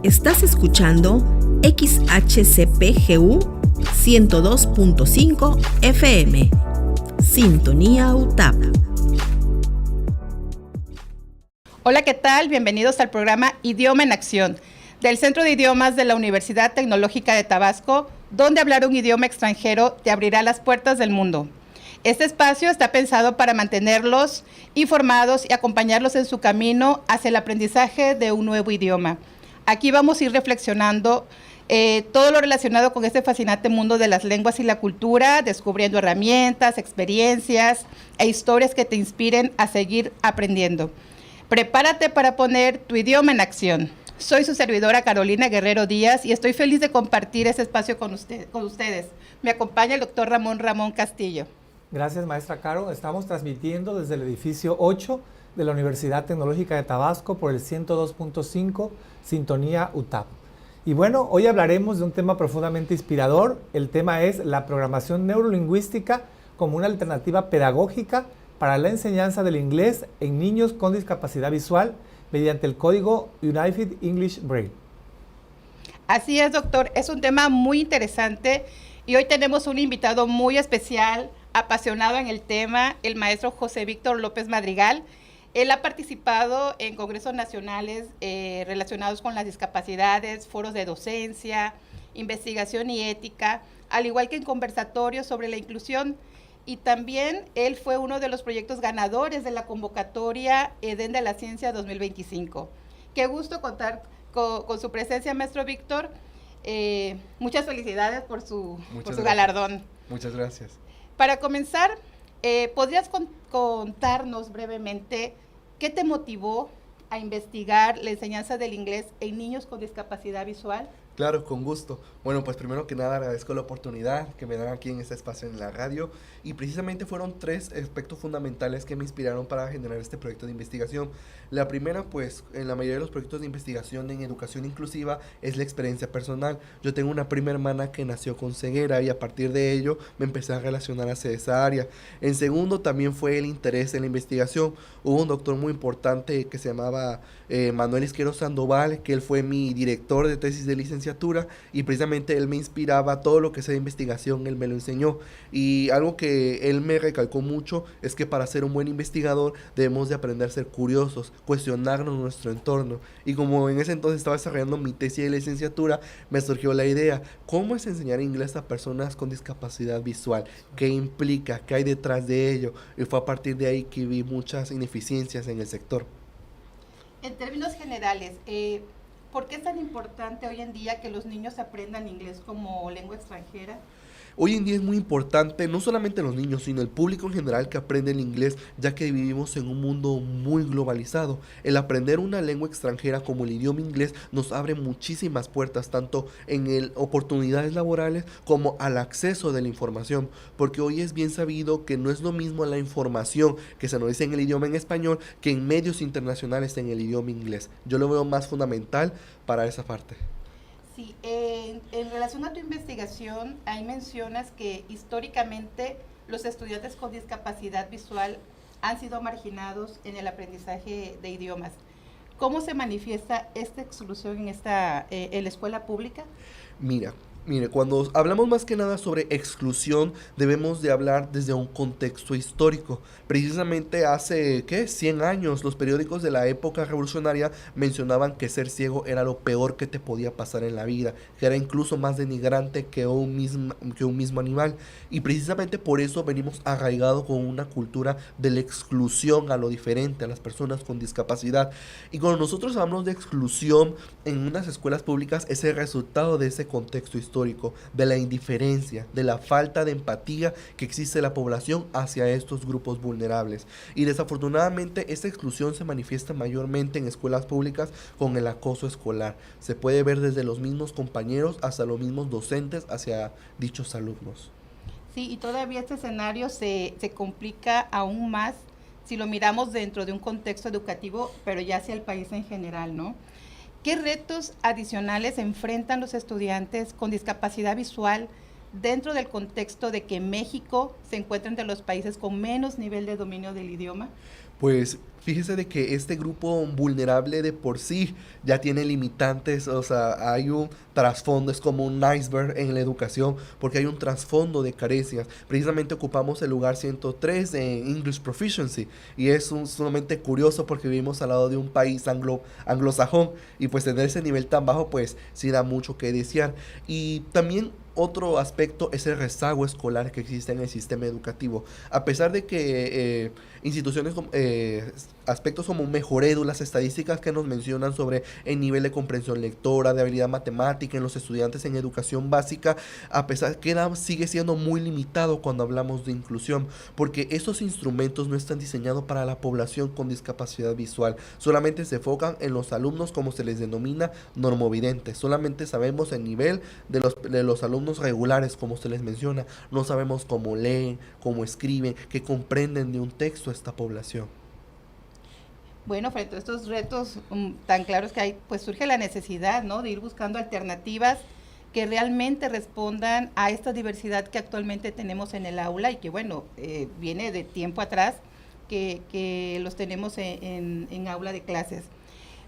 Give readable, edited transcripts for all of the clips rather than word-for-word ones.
Estás escuchando XHCPGU 102.5 FM. Sintonía UTAP. Hola, ¿qué tal? Bienvenidos al programa Idioma en Acción del Centro de Idiomas de la Universidad Tecnológica de Tabasco, donde hablar un idioma extranjero te abrirá las puertas del mundo. Este espacio está pensado para mantenerlos informados y acompañarlos en su camino hacia el aprendizaje de un nuevo idioma. Aquí vamos a ir reflexionando todo lo relacionado con este fascinante mundo de las lenguas y la cultura, descubriendo herramientas, experiencias e historias que te inspiren a seguir aprendiendo. Prepárate para poner tu idioma en acción. Soy su servidora Carolina Guerrero Díaz y estoy feliz de compartir este espacio con ustedes. Me acompaña el doctor Ramón Castillo. Gracias, maestra Caro. Estamos transmitiendo desde el edificio 8 de la Universidad Tecnológica de Tabasco por el 102.5 Sintonía UTAP. Y bueno, hoy hablaremos de un tema profundamente inspirador. El tema es la programación neurolingüística como una alternativa pedagógica para la enseñanza del inglés en niños con discapacidad visual mediante el código Unified English Braille. Así es, doctor. Es un tema muy interesante y hoy tenemos un invitado muy especial, apasionado en el tema, el maestro José Víctor López Madrigal. Él ha participado en congresos nacionales relacionados con las discapacidades, foros de docencia, investigación y ética, al igual que en conversatorios sobre la inclusión. Y también él fue uno de los proyectos ganadores de la convocatoria Edén de la Ciencia 2025. Qué gusto contar con su presencia, maestro Víctor. Muchas felicidades por su galardón. Muchas gracias. Para comenzar, ¿podrías contarnos brevemente qué te motivó a investigar la enseñanza del inglés en niños con discapacidad visual? Claro, con gusto. Bueno, pues primero que nada agradezco la oportunidad que me dan aquí en este espacio en la radio y precisamente fueron 3 aspectos fundamentales que me inspiraron para generar este proyecto de investigación. La primera, pues en la mayoría de los proyectos de investigación en educación inclusiva es la experiencia personal. Yo tengo una prima hermana que nació con ceguera y a partir de ello me empecé a relacionar hacia esa área. En segundo, también fue el interés en la investigación. Hubo un doctor muy importante que se llamaba Manuel Isquero Sandoval, que él fue mi director de tesis de licenciatura y precisamente él me inspiraba, todo lo que sea de investigación, él me lo enseñó. Y algo que él me recalcó mucho es que para ser un buen investigador debemos de aprender a ser curiosos, cuestionarnos nuestro entorno. Y como en ese entonces estaba desarrollando mi tesis de licenciatura, me surgió la idea, ¿cómo es enseñar inglés a personas con discapacidad visual? ¿Qué implica? ¿Qué hay detrás de ello? Y fue a partir de ahí que vi muchas ineficiencias en el sector. En términos generales, ¿por qué es tan importante hoy en día que los niños aprendan inglés como lengua extranjera? Hoy en día es muy importante, no solamente los niños, sino el público en general que aprende el inglés, ya que vivimos en un mundo muy globalizado. El aprender una lengua extranjera como el idioma inglés nos abre muchísimas puertas, tanto en oportunidades laborales como al acceso de la información, porque hoy es bien sabido que no es lo mismo la información que se nos dice en el idioma en español que en medios internacionales en el idioma inglés. Yo lo veo más fundamental para esa parte. Sí, en relación a tu investigación, ahí mencionas que históricamente los estudiantes con discapacidad visual han sido marginados en el aprendizaje de idiomas. ¿Cómo se manifiesta esta exclusión en la escuela pública? Mire, cuando hablamos más que nada sobre exclusión, debemos de hablar desde un contexto histórico. Precisamente hace, 100 años, los periódicos de la época revolucionaria mencionaban que ser ciego era lo peor que te podía pasar en la vida, que era incluso más denigrante que un mismo animal. Y precisamente por eso venimos arraigados con una cultura de la exclusión a lo diferente, a las personas con discapacidad. Y cuando nosotros hablamos de exclusión en unas escuelas públicas, es el resultado de ese contexto histórico, de la indiferencia, de la falta de empatía que existe en la población hacia estos grupos vulnerables. Y desafortunadamente esta exclusión se manifiesta mayormente en escuelas públicas con el acoso escolar. Se puede ver desde los mismos compañeros hasta los mismos docentes hacia dichos alumnos. Sí, y todavía este escenario se complica aún más si lo miramos dentro de un contexto educativo, pero ya hacia el país en general, ¿no? ¿Qué retos adicionales enfrentan los estudiantes con discapacidad visual dentro del contexto de que México se encuentra entre los países con menos nivel de dominio del idioma? Pues fíjese de que este grupo vulnerable de por sí ya tiene limitantes, o sea, hay un trasfondo, es como un iceberg en la educación, porque hay un trasfondo de carencias. Precisamente ocupamos el lugar 103 en English Proficiency, y es sumamente curioso porque vivimos al lado de un país anglosajón, y pues tener ese nivel tan bajo, pues sí da mucho que desear. Y también otro aspecto es el rezago escolar que existe en el sistema educativo. A pesar de que instituciones, aspectos como Mejoredu, las estadísticas que nos mencionan sobre el nivel de comprensión lectora, de habilidad matemática en los estudiantes en educación básica, a pesar que sigue siendo muy limitado cuando hablamos de inclusión, porque estos instrumentos no están diseñados para la población con discapacidad visual, solamente se enfocan en los alumnos, como se les denomina, normovidentes. Solamente sabemos el nivel de los alumnos regulares, como se les menciona, no sabemos cómo leen, cómo escriben, qué comprenden de un texto a esta población. Bueno, frente a estos retos tan claros que hay, pues surge la necesidad, ¿no?, de ir buscando alternativas que realmente respondan a esta diversidad que actualmente tenemos en el aula y que, bueno, viene de tiempo atrás que los tenemos en aula de clases.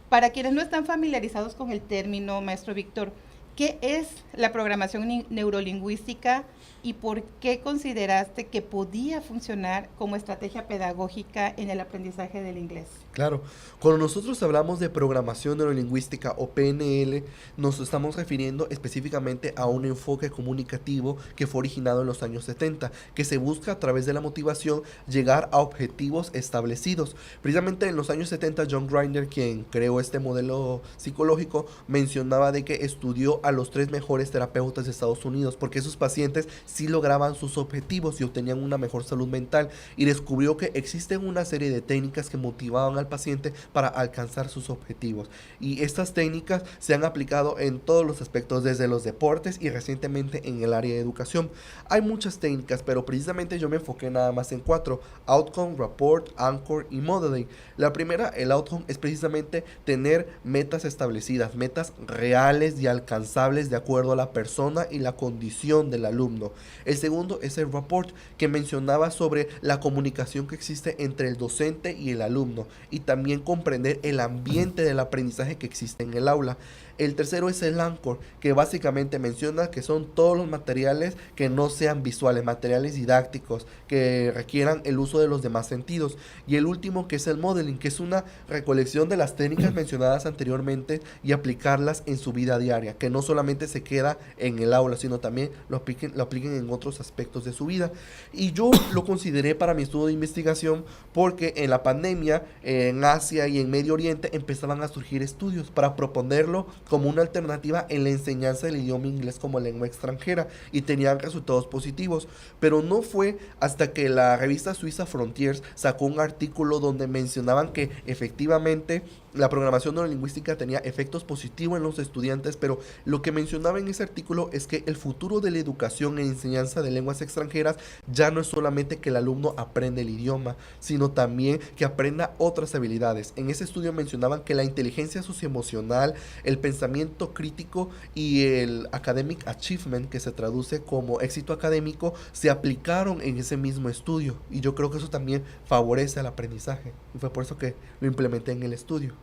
Para quienes no están familiarizados con el término, maestro Víctor, ¿qué es la programación neurolingüística y por qué consideraste que podía funcionar como estrategia pedagógica en el aprendizaje del inglés? Claro, cuando nosotros hablamos de programación neurolingüística o PNL, nos estamos refiriendo específicamente a un enfoque comunicativo que fue originado en los años 70, que se busca a través de la motivación llegar a objetivos establecidos. Precisamente en los años 70, John Grinder, quien creó este modelo psicológico, mencionaba de que estudió a los 3 mejores terapeutas de Estados Unidos, porque esos pacientes sí lograban sus objetivos y obtenían una mejor salud mental, y descubrió que existen una serie de técnicas que motivaban al paciente para alcanzar sus objetivos, y estas técnicas se han aplicado en todos los aspectos, desde los deportes y recientemente en el área de educación. Hay muchas técnicas, pero precisamente yo me enfoqué nada más en 4: Outcome, Rapport, Anchor y Modeling. La primera, el Outcome, es precisamente tener metas establecidas, metas reales y alcanzables de acuerdo a la persona y la condición del alumno. El segundo es el Rapport, que mencionaba sobre la comunicación que existe entre el docente y el alumno, y también comprender el ambiente del aprendizaje que existe en el aula. El tercero es el Anchor, que básicamente menciona que son todos los materiales que no sean visuales, materiales didácticos que requieran el uso de los demás sentidos. Y el último, que es el Modeling, que es una recolección de las técnicas mencionadas anteriormente y aplicarlas en su vida diaria, que no solamente se queda en el aula, sino también lo apliquen en otros aspectos de su vida. Y yo lo consideré para mi estudio de investigación porque en la pandemia, en Asia y en Medio Oriente, empezaban a surgir estudios para proponerlo como una alternativa en la enseñanza del idioma inglés como lengua extranjera, y tenían resultados positivos. Pero no fue hasta que la revista suiza Frontiers sacó un artículo donde mencionaban que efectivamente la programación neurolingüística tenía efectos positivos en los estudiantes, pero lo que mencionaba en ese artículo es que el futuro de la educación en enseñanza de lenguas extranjeras ya no es solamente que el alumno aprenda el idioma, sino también que aprenda otras habilidades. En ese estudio mencionaban que la inteligencia socioemocional, el pensamiento crítico y el academic achievement, que se traduce como éxito académico, se aplicaron en ese mismo estudio, y yo creo que eso también favorece al aprendizaje, y fue por eso que lo implementé en el estudio.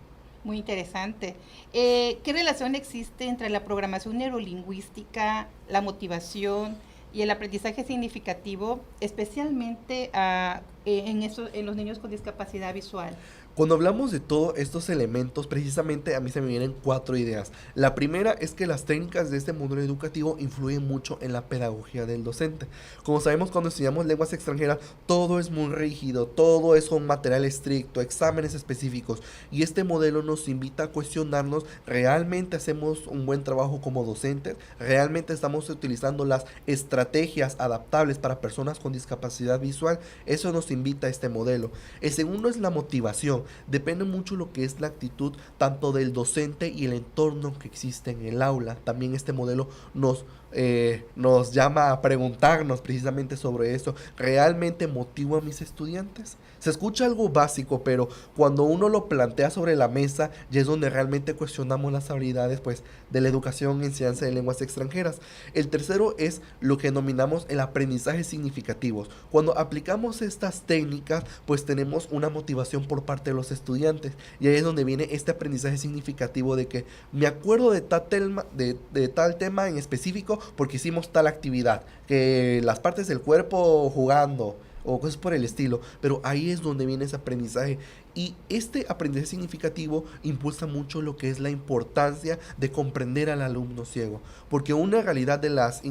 Muy interesante. ¿Qué relación existe entre la programación neurolingüística, la motivación y el aprendizaje significativo, especialmente en los niños con discapacidad visual? Cuando hablamos de todos estos elementos, precisamente a mí se me vienen 4 ideas. La primera es que las técnicas de este modelo educativo influyen mucho en la pedagogía del docente. Como sabemos, cuando estudiamos lenguas extranjeras, todo es muy rígido, todo es con material estricto, exámenes específicos, y este modelo nos invita a cuestionarnos: ¿realmente hacemos un buen trabajo como docentes? ¿Realmente estamos utilizando las estrategias adaptables para personas con discapacidad visual? Eso nos invita a este modelo. El segundo es la motivación. Depende mucho lo que es la actitud tanto del docente y el entorno que existe en el aula. También este modelo nos nos llama a preguntarnos precisamente sobre eso. ¿Realmente motivo a mis estudiantes? Se escucha algo básico, pero cuando uno lo plantea sobre la mesa, ya es donde realmente cuestionamos las habilidades pues, de la educación y enseñanza de lenguas extranjeras. El tercero es lo que denominamos el aprendizaje significativos. Cuando aplicamos estas técnicas, pues tenemos una motivación por parte de los estudiantes. Y ahí es donde viene este aprendizaje significativo de que me acuerdo de tal tema en específico porque hicimos tal actividad, que las partes del cuerpo jugando o cosas por el estilo, pero ahí es donde viene ese aprendizaje. Y este aprendizaje significativo impulsa mucho lo que es la importancia de comprender al alumno ciego, porque una realidad de las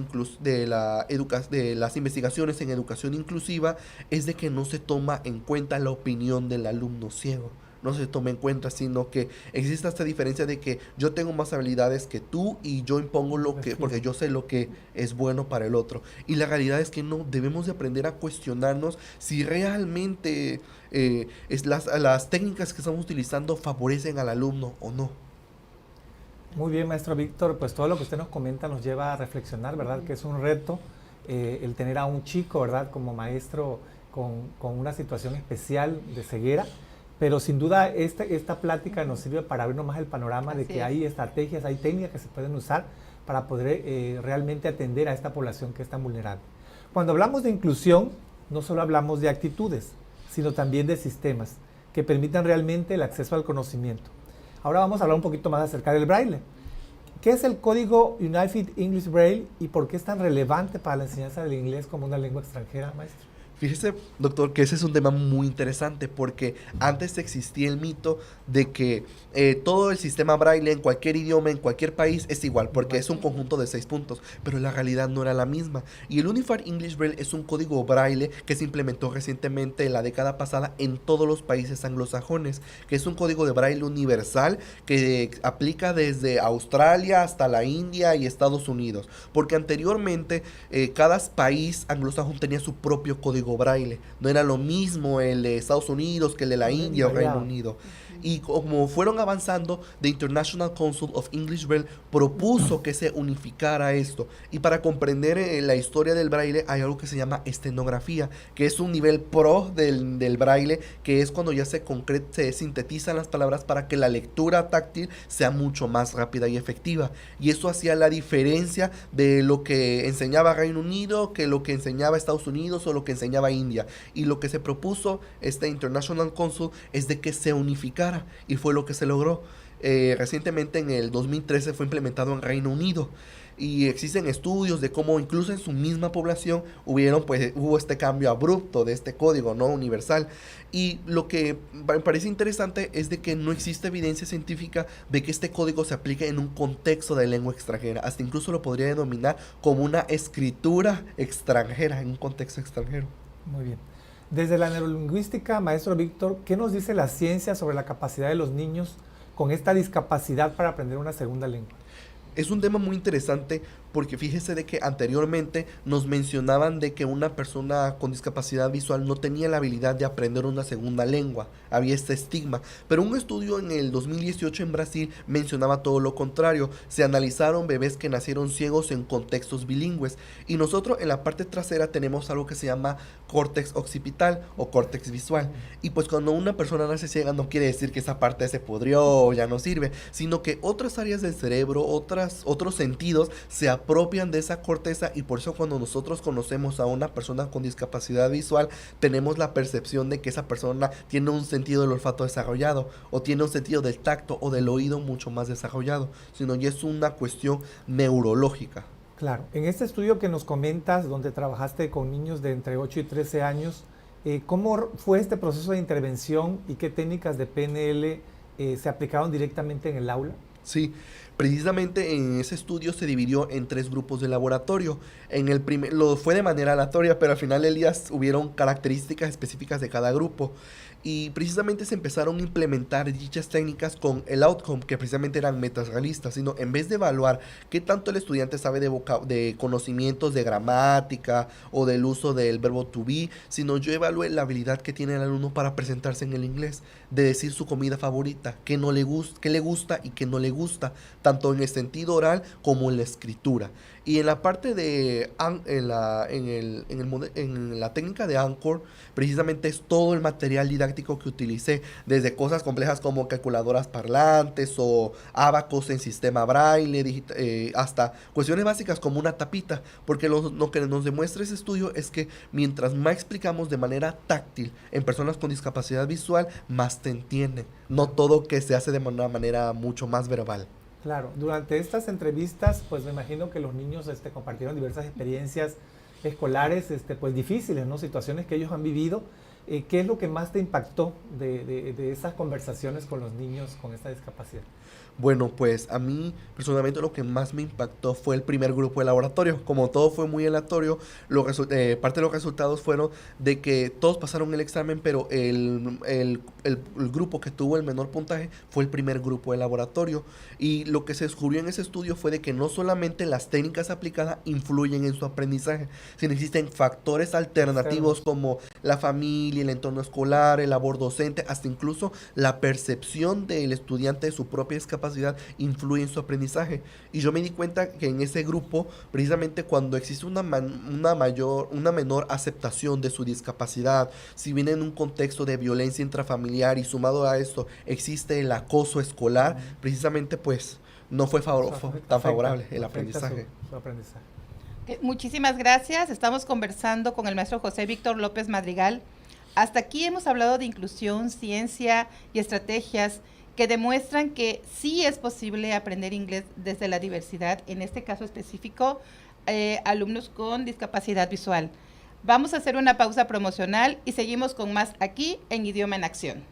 investigaciones en educación inclusiva es de que no se toma en cuenta la opinión del alumno ciego. No se toma en cuenta, sino que existe esta diferencia de que yo tengo más habilidades que tú y yo impongo porque yo sé lo que es bueno para el otro. Y la realidad es que no, debemos de aprender a cuestionarnos si realmente las técnicas que estamos utilizando favorecen al alumno o no. Muy bien, maestro Víctor, pues todo lo que usted nos comenta nos lleva a reflexionar, ¿verdad? Que es un reto el tener a un chico, ¿verdad? Como maestro con una situación especial de ceguera. Pero sin duda esta plática nos sirve para abrirnos más el panorama de que hay estrategias, hay técnicas que se pueden usar para poder realmente atender a esta población que es tan vulnerable. Cuando hablamos de inclusión, no solo hablamos de actitudes, sino también de sistemas que permitan realmente el acceso al conocimiento. Ahora vamos a hablar un poquito más acerca del braille. ¿Qué es el código Unified English Braille y por qué es tan relevante para la enseñanza del inglés como una lengua extranjera, maestro? Fíjese, doctor, que ese es un tema muy interesante porque antes existía el mito de que todo el sistema braille en cualquier idioma, en cualquier país es igual porque es un conjunto de 6 puntos, pero la realidad no era la misma. Y el Unified English Braille es un código braille que se implementó recientemente en la década pasada en todos los países anglosajones, que es un código de braille universal que aplica desde Australia hasta la India y Estados Unidos, porque anteriormente cada país anglosajón tenía su propio código braille. No era lo mismo el de Estados Unidos que el de la India o Reino Unido. Y como fueron avanzando, The International Council of English Braille propuso que se unificara esto. Y para comprender la historia del braille hay algo que se llama estenografía, que es un nivel pro del braille, que es cuando ya se sintetizan las palabras para que la lectura táctil sea mucho más rápida y efectiva. Y eso hacía la diferencia de lo que enseñaba Reino Unido, que lo que enseñaba Estados Unidos o lo que enseñaba India. Y lo que se propuso este International Council es de que se unificara. Y fue lo que se logró. Recientemente en el 2013 fue implementado en Reino Unido. Y existen estudios de cómo incluso en su misma población hubo este cambio abrupto de este código no universal. Y lo que me parece interesante es de que no existe evidencia científica de que este código se aplique en un contexto de lengua extranjera. Hasta incluso lo podría denominar como una escritura extranjera en un contexto extranjero. Muy bien. Desde la neurolingüística, maestro Víctor, ¿qué nos dice la ciencia sobre la capacidad de los niños con esta discapacidad para aprender una segunda lengua? Es un tema muy interesante porque fíjese de que anteriormente nos mencionaban de que una persona con discapacidad visual no tenía la habilidad de aprender una segunda lengua. Había este estigma. Pero un estudio en el 2018 en Brasil mencionaba todo lo contrario. Se analizaron bebés que nacieron ciegos en contextos bilingües. Y nosotros en la parte trasera tenemos algo que se llama córtex occipital o córtex visual. Y pues cuando una persona nace ciega no quiere decir que esa parte se pudrió o ya no sirve, sino que otras áreas del cerebro, otros sentidos se apropian de esa corteza, y por eso cuando nosotros conocemos a una persona con discapacidad visual tenemos la percepción de que esa persona tiene un sentido del olfato desarrollado o tiene un sentido del tacto o del oído mucho más desarrollado, sino ya es una cuestión neurológica. Claro, en este estudio que nos comentas, donde trabajaste con niños de entre 8 y 13 años, ¿cómo fue este proceso de intervención y qué técnicas de PNL se aplicaron directamente en el aula? Sí, precisamente en ese estudio se dividió en 3 grupos de laboratorio. En el lo fue de manera aleatoria, pero al final del día hubieron características específicas de cada grupo. y precisamente se empezaron a implementar dichas técnicas con el outcome, que precisamente eran metas realistas, sino en vez de evaluar qué tanto el estudiante sabe de conocimientos de gramática o del uso del verbo to be, sino yo evalué la habilidad que tiene el alumno para presentarse en el inglés, de decir su comida favorita, qué no le gusta, qué le gusta y qué no le gusta, tanto en el sentido oral como en la escritura. Y en la parte de, en la técnica de Anchor, precisamente es todo el material didáctico que utilicé, desde cosas complejas como calculadoras parlantes o abacos en sistema braille, hasta cuestiones básicas como una tapita, porque lo que nos demuestra ese estudio es que mientras más explicamos de manera táctil en personas con discapacidad visual, más te entienden, no todo que se hace de una manera mucho más verbal. Claro, durante estas entrevistas, pues me imagino que los niños compartieron diversas experiencias escolares, pues difíciles, ¿no? Situaciones que ellos han vivido. ¿Qué es lo que más te impactó de esas conversaciones con los niños con esta discapacidad? Bueno, pues a mí personalmente lo que más me impactó fue el primer grupo de laboratorio. Como todo fue muy aleatorio, parte de los resultados fueron de que todos pasaron el examen, pero el grupo que tuvo el menor puntaje fue el primer grupo de laboratorio. Y lo que se descubrió en ese estudio fue de que no solamente las técnicas aplicadas influyen en su aprendizaje, sino existen factores alternativos como la familia, el entorno escolar, el labor docente, hasta incluso la percepción del estudiante de su propia discapacidad influye en su aprendizaje. Y yo me di cuenta que en ese grupo, precisamente cuando existe una menor aceptación de su discapacidad, si viene en un contexto de violencia intrafamiliar y sumado a esto existe el acoso escolar, precisamente pues no fue tan favorable el aprendizaje. Su aprendizaje. Muchísimas gracias. Estamos conversando con el maestro José Víctor López Madrigal. Hasta aquí hemos hablado de inclusión, ciencia y estrategias que demuestran que sí es posible aprender inglés desde la diversidad, en este caso específico, alumnos con discapacidad visual. Vamos a hacer una pausa promocional y seguimos con más aquí en Idioma en Acción.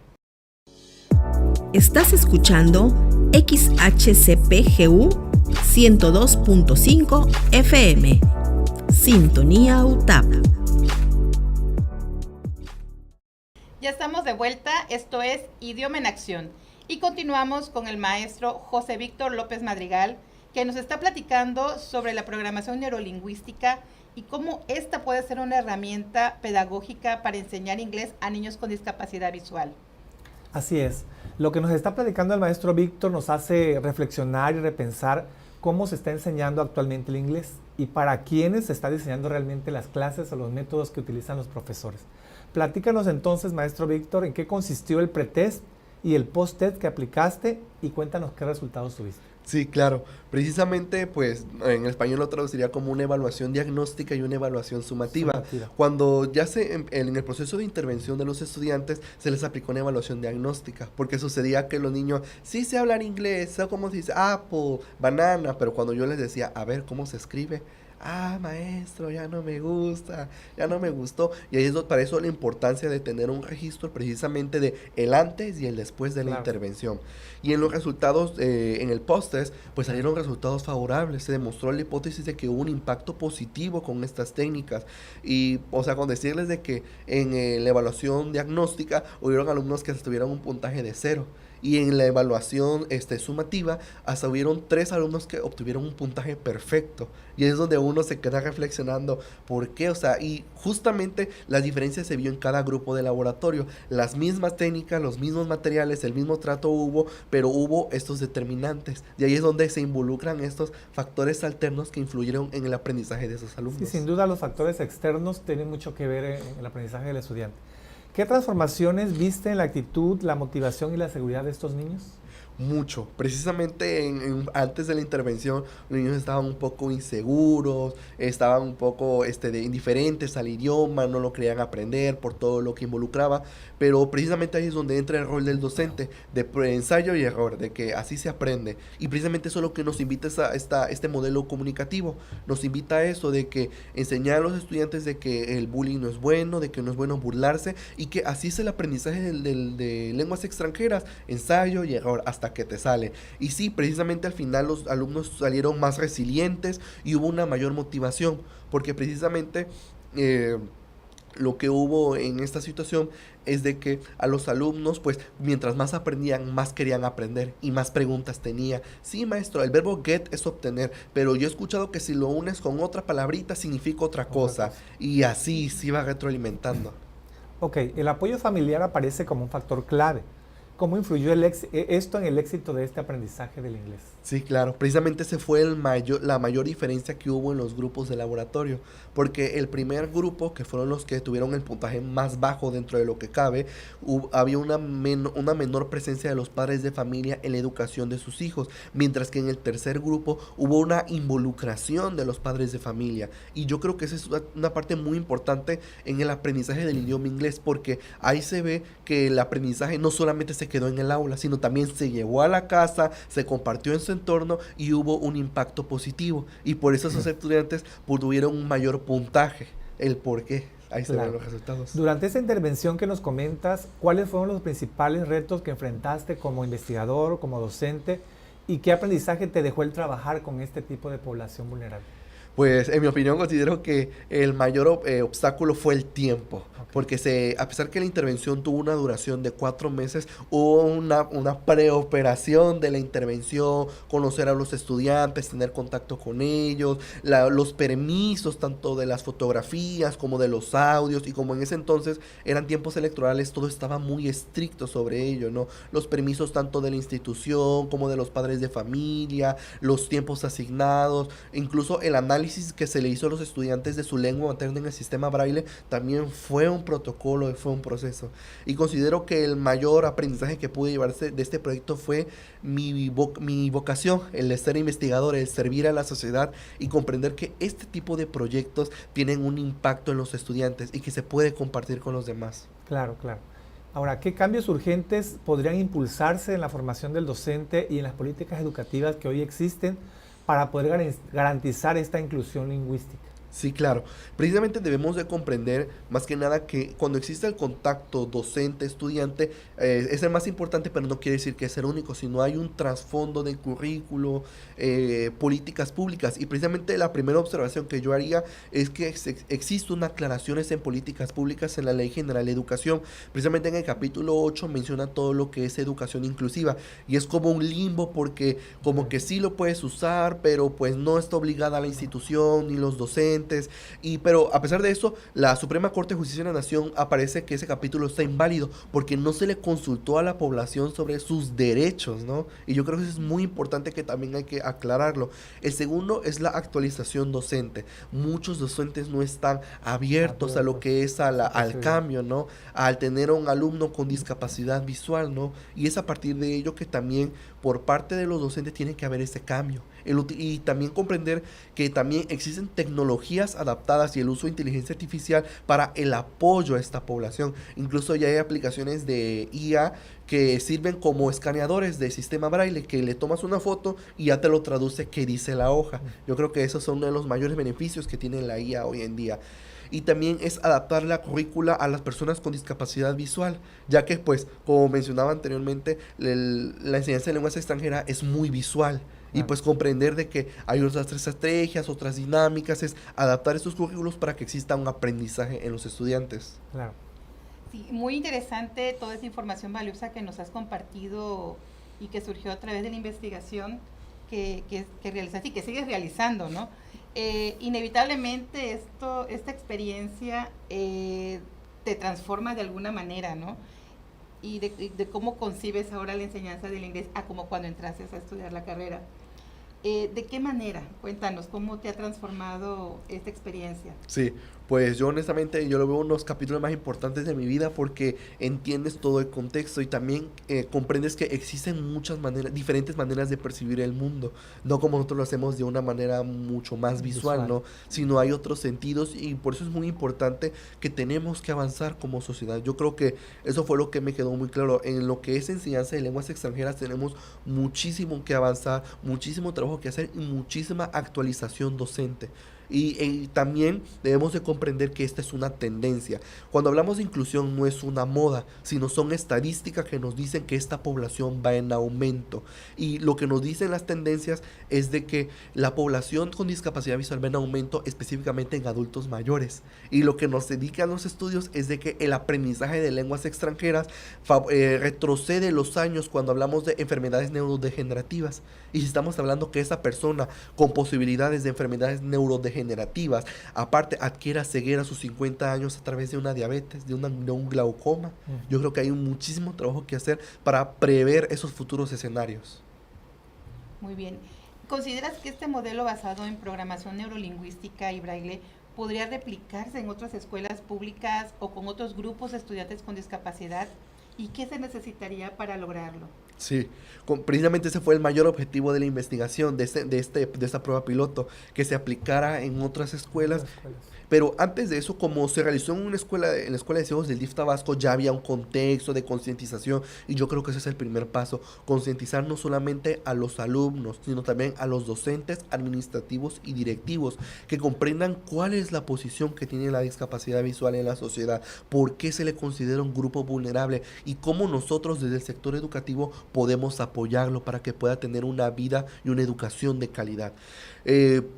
Estás escuchando XHCPGU 102.5 FM. Sintonía UTAP. Ya estamos de vuelta, esto es Idioma en Acción. Y continuamos con el maestro José Víctor López Madrigal, que nos está platicando sobre la programación neurolingüística y cómo esta puede ser una herramienta pedagógica para enseñar inglés a niños con discapacidad visual. Así es. Lo que nos está platicando el maestro Víctor nos hace reflexionar y repensar cómo se está enseñando actualmente el inglés y para quiénes se está diseñando realmente las clases o los métodos que utilizan los profesores. Platícanos entonces, maestro Víctor, en qué consistió el pretest y el post-test que aplicaste y cuéntanos qué resultados tuviste. Sí, claro. Precisamente, pues, en español lo traduciría como una evaluación diagnóstica y una evaluación sumativa. Cuando ya en el proceso de intervención de los estudiantes se les aplicó una evaluación diagnóstica, porque sucedía que los niños sí sé hablar inglés, sé cómo se dice apple, banana, pero cuando yo les decía, a ver, ¿cómo se escribe? Maestro, ya no me gusta, ya no me gustó. Y ahí es para eso la importancia de tener un registro precisamente de el antes y el después de la intervención. Y en los resultados, en el post-test, pues salieron resultados favorables. Se demostró la hipótesis de que hubo un impacto positivo con estas técnicas. Y, o sea, con decirles de que en la evaluación diagnóstica hubieron alumnos que tuvieron un puntaje de 0. Y en la evaluación sumativa, hasta hubieron 3 alumnos que obtuvieron un puntaje perfecto. Y es donde uno se queda reflexionando, ¿por qué? O sea, y justamente la diferencia se vio en cada grupo de laboratorio. Las mismas técnicas, los mismos materiales, el mismo trato hubo, pero hubo estos determinantes. Y ahí es donde se involucran estos factores alternos que influyeron en el aprendizaje de esos alumnos. Sí, sin duda los factores externos tienen mucho que ver en el aprendizaje del estudiante. ¿Qué transformaciones viste en la actitud, la motivación y la seguridad de estos niños? Mucho. Precisamente antes de la intervención, los niños estaban un poco inseguros, estaban un poco indiferentes al idioma, no lo querían aprender por todo lo que involucraba, pero precisamente ahí es donde entra el rol del docente, de ensayo y error, de que así se aprende. Y precisamente eso es lo que nos invita este modelo comunicativo, nos invita a eso, de que enseñar a los estudiantes de que el bullying no es bueno, de que no es bueno burlarse, y que así es el aprendizaje de lenguas extranjeras, ensayo y error, hasta que te sale. Y sí, precisamente al final los alumnos salieron más resilientes y hubo una mayor motivación, porque precisamente lo que hubo en esta situación es de que a los alumnos, pues, mientras más aprendían, más querían aprender y más preguntas tenía. Sí, maestro, el verbo get es obtener, pero yo he escuchado que si lo unes con otra palabrita significa otra cosa. Y así se iba retroalimentando. Ok, el apoyo familiar aparece como un factor clave. ¿Cómo influyó esto en el éxito de este aprendizaje del inglés? Sí, claro. Precisamente ese fue la mayor diferencia que hubo en los grupos de laboratorio, porque el primer grupo, que fueron los que tuvieron el puntaje más bajo dentro de lo que cabe, había una menor presencia de los padres de familia en la educación de sus hijos, mientras que en el tercer grupo hubo una involucración de los padres de familia. Y yo creo que esa es una parte muy importante en el aprendizaje del idioma inglés, porque ahí se ve que el aprendizaje no solamente se quedó en el aula, sino también se llevó a la casa, se compartió en su entorno y hubo un impacto positivo. Y por eso esos estudiantes tuvieron un mayor puntaje. El por qué. Ahí se ven los resultados. Durante esa intervención que nos comentas, ¿cuáles fueron los principales retos que enfrentaste como investigador, como docente? ¿Y qué aprendizaje te dejó el trabajar con este tipo de población vulnerable? Pues en mi opinión considero que el mayor obstáculo fue el tiempo, porque a pesar que la intervención tuvo una duración de 4 meses, hubo una preoperación de la intervención, conocer a los estudiantes, tener contacto con ellos, los permisos tanto de las fotografías como de los audios, y como en ese entonces eran tiempos electorales, todo estaba muy estricto sobre ello, ¿no? Los permisos tanto de la institución como de los padres de familia, los tiempos asignados, incluso el análisis que se le hizo a los estudiantes de su lengua materna en el sistema braille también fue un protocolo y fue un proceso. Y considero que el mayor aprendizaje que pude llevarse de este proyecto fue mi vocación, el de ser investigador, el servir a la sociedad y comprender que este tipo de proyectos tienen un impacto en los estudiantes y que se puede compartir con los demás. Claro, claro. Ahora, ¿qué cambios urgentes podrían impulsarse en la formación del docente y en las políticas educativas que hoy existen para poder garantizar esta inclusión lingüística? Sí, claro. Precisamente debemos de comprender más que nada que cuando existe el contacto docente-estudiante es el más importante, pero no quiere decir que es el único, sino hay un trasfondo de currículo, políticas públicas. Y precisamente la primera observación que yo haría es que existe una aclaraciones en políticas públicas en la Ley General de Educación. Precisamente en el capítulo 8 menciona todo lo que es educación inclusiva. Y es como un limbo porque como que sí lo puedes usar, pero pues no está obligada la institución ni los docentes. Pero a pesar de eso, la Suprema Corte de Justicia de la Nación aparece que ese capítulo está inválido porque no se le consultó a la población sobre sus derechos, ¿no? Y yo creo que eso es muy importante que también hay que aclararlo. El segundo es la actualización docente. Muchos docentes no están abiertos a lo que es al cambio, ¿no? Al tener a un alumno con discapacidad visual, ¿no? Y es a partir de ello que también por parte de los docentes tiene que haber ese cambio. Y también comprender que también existen tecnologías adaptadas y el uso de inteligencia artificial para el apoyo a esta población. Incluso ya hay aplicaciones de IA que sirven como escaneadores de sistema braille, que le tomas una foto y ya te lo traduce qué dice la hoja. Yo creo que esos son uno de los mayores beneficios que tiene la IA hoy en día. Y también es adaptar la currícula a las personas con discapacidad visual, ya que pues, como mencionaba anteriormente, la enseñanza de lenguas extranjeras es muy visual. Y pues comprender de que hay otras estrategias, otras dinámicas, es adaptar estos currículos para que exista un aprendizaje en los estudiantes. Claro. Sí, muy interesante toda esa información valiosa que nos has compartido y que surgió a través de la investigación que realizaste y que sigues realizando, ¿no? Inevitablemente esta experiencia te transforma de alguna manera, ¿no? Y de cómo concibes ahora la enseñanza del inglés a como cuando entraste a estudiar la carrera. ¿De qué manera? Cuéntanos, ¿cómo te ha transformado esta experiencia? Sí, pues yo honestamente yo lo veo uno de los capítulos más importantes de mi vida porque entiendes todo el contexto y también comprendes que existen muchas maneras, diferentes maneras de percibir el mundo, no como nosotros lo hacemos de una manera mucho más visual, ¿no? Sino hay otros sentidos y por eso es muy importante que tenemos que avanzar como sociedad. Yo creo que eso fue lo que me quedó muy claro. En lo que es enseñanza de lenguas extranjeras tenemos muchísimo que avanzar, muchísimo trabajo que hacer y muchísima actualización docente. Y también debemos de comprender que esta es una tendencia. Cuando hablamos de inclusión no es una moda, sino son estadísticas que nos dicen que esta población va en aumento. Y lo que nos dicen las tendencias es de que la población con discapacidad visual va en aumento específicamente en adultos mayores. Y lo que nos indican los estudios es de que el aprendizaje de lenguas extranjeras retrocede los años cuando hablamos de enfermedades neurodegenerativas. Y si estamos hablando que esa persona con posibilidades de enfermedades neurodegenerativas, aparte adquiera ceguera a sus 50 años a través de una diabetes, de un glaucoma, yo creo que hay muchísimo trabajo que hacer para prever esos futuros escenarios. Muy bien. ¿Consideras que este modelo basado en programación neurolingüística y braille podría replicarse en otras escuelas públicas o con otros grupos de estudiantes con discapacidad? ¿Y qué se necesitaría para lograrlo? Sí, precisamente ese fue el mayor objetivo de la investigación, de esta prueba piloto, que se aplicara en otras escuelas. Pero antes de eso, como se realizó en la escuela de ciegos del DIF Tabasco, ya había un contexto de concientización, y yo creo que ese es el primer paso, concientizar no solamente a los alumnos, sino también a los docentes, administrativos y directivos, que comprendan cuál es la posición que tiene la discapacidad visual en la sociedad, por qué se le considera un grupo vulnerable y cómo nosotros desde el sector educativo podemos apoyarlo para que pueda tener una vida y una educación de calidad.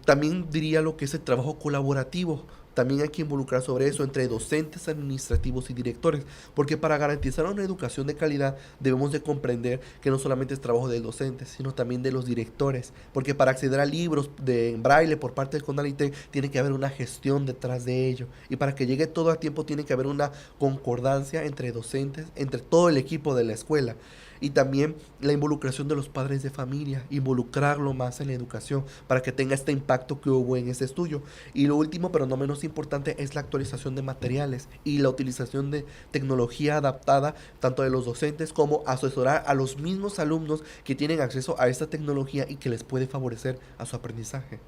También diría lo que es el trabajo colaborativo. También hay que involucrar sobre eso entre docentes, administrativos y directores, porque para garantizar una educación de calidad debemos de comprender que no solamente es trabajo del docente, sino también de los directores, porque para acceder a libros en braille por parte del CONALITEC tiene que haber una gestión detrás de ello, y para que llegue todo a tiempo tiene que haber una concordancia entre docentes, entre todo el equipo de la escuela. Y también la involucración de los padres de familia, involucrarlo más en la educación para que tenga este impacto que hubo en ese estudio. Y lo último, pero no menos importante, es la actualización de materiales y la utilización de tecnología adaptada, tanto de los docentes como asesorar a los mismos alumnos que tienen acceso a esta tecnología y que les puede favorecer a su aprendizaje.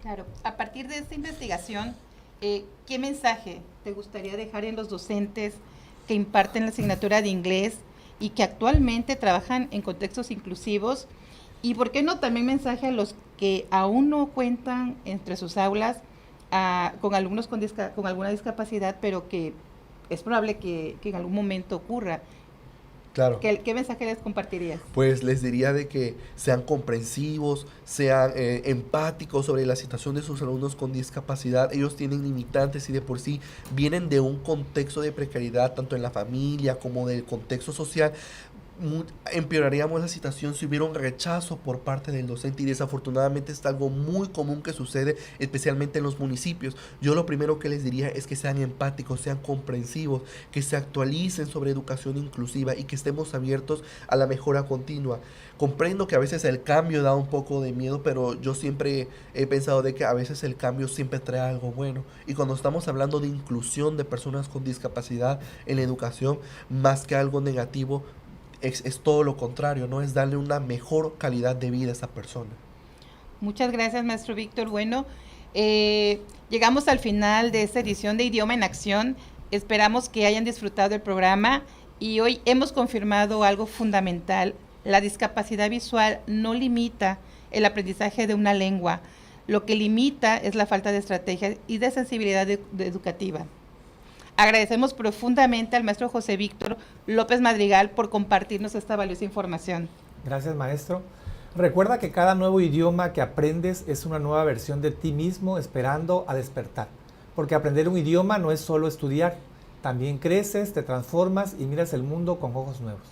Claro, a partir de esta investigación, ¿qué mensaje te gustaría dejar en los docentes que imparten la asignatura de inglés y que actualmente trabajan en contextos inclusivos? Y por qué no también mensaje a los que aún no cuentan entre sus aulas con alumnos con alguna discapacidad, pero que es probable que en algún momento ocurra. Claro. ¿Qué mensaje les compartirías? Pues les diría de que sean comprensivos, sean empáticos sobre la situación de sus alumnos con discapacidad. Ellos tienen limitantes y de por sí vienen de un contexto de precariedad, tanto en la familia como del contexto social. Empeoraríamos la situación si hubiera un rechazo por parte del docente, y desafortunadamente es algo muy común que sucede, especialmente en los municipios. Yo lo primero que les diría es que sean empáticos, sean comprensivos, que se actualicen sobre educación inclusiva y que estemos abiertos a la mejora continua. Comprendo que a veces el cambio da un poco de miedo, pero yo siempre he pensado de que a veces el cambio siempre trae algo bueno, y cuando estamos hablando de inclusión de personas con discapacidad en la educación, más que algo negativo, es todo lo contrario, ¿no? Es darle una mejor calidad de vida a esa persona. Muchas gracias, maestro Víctor. Bueno, llegamos al final de esta edición de Idioma en Acción. Esperamos que hayan disfrutado el programa, y hoy hemos confirmado algo fundamental. La discapacidad visual no limita el aprendizaje de una lengua. Lo que limita es la falta de estrategia y de sensibilidad educativa. Agradecemos profundamente al maestro José Víctor López Madrigal por compartirnos esta valiosa información. Gracias, maestro. Recuerda que cada nuevo idioma que aprendes es una nueva versión de ti mismo esperando a despertar. Porque aprender un idioma no es solo estudiar, también creces, te transformas y miras el mundo con ojos nuevos.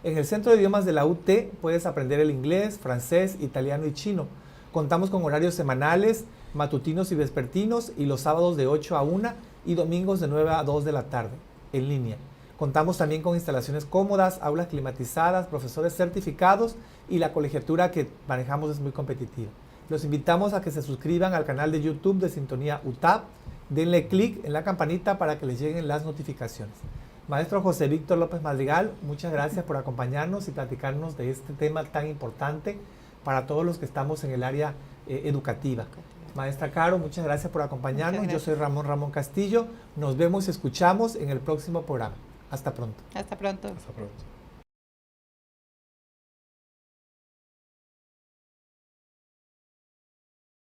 En el Centro de Idiomas de la UT puedes aprender el inglés, francés, italiano y chino. Contamos con horarios semanales, matutinos y vespertinos, y los sábados de 8 a 1 y domingos de 9 a 2 de la tarde, en línea. Contamos también con instalaciones cómodas, aulas climatizadas, profesores certificados, y la colegiatura que manejamos es muy competitiva. Los invitamos a que se suscriban al canal de YouTube de Sintonía UTAP, denle clic en la campanita para que les lleguen las notificaciones. Maestro José Víctor López Madrigal, muchas gracias por acompañarnos y platicarnos de este tema tan importante para todos los que estamos en el área educativa. Maestra Caro, muchas gracias por acompañarnos. Yo soy Ramón Castillo. Nos vemos y escuchamos en el próximo programa. Hasta pronto. Hasta pronto. Hasta pronto.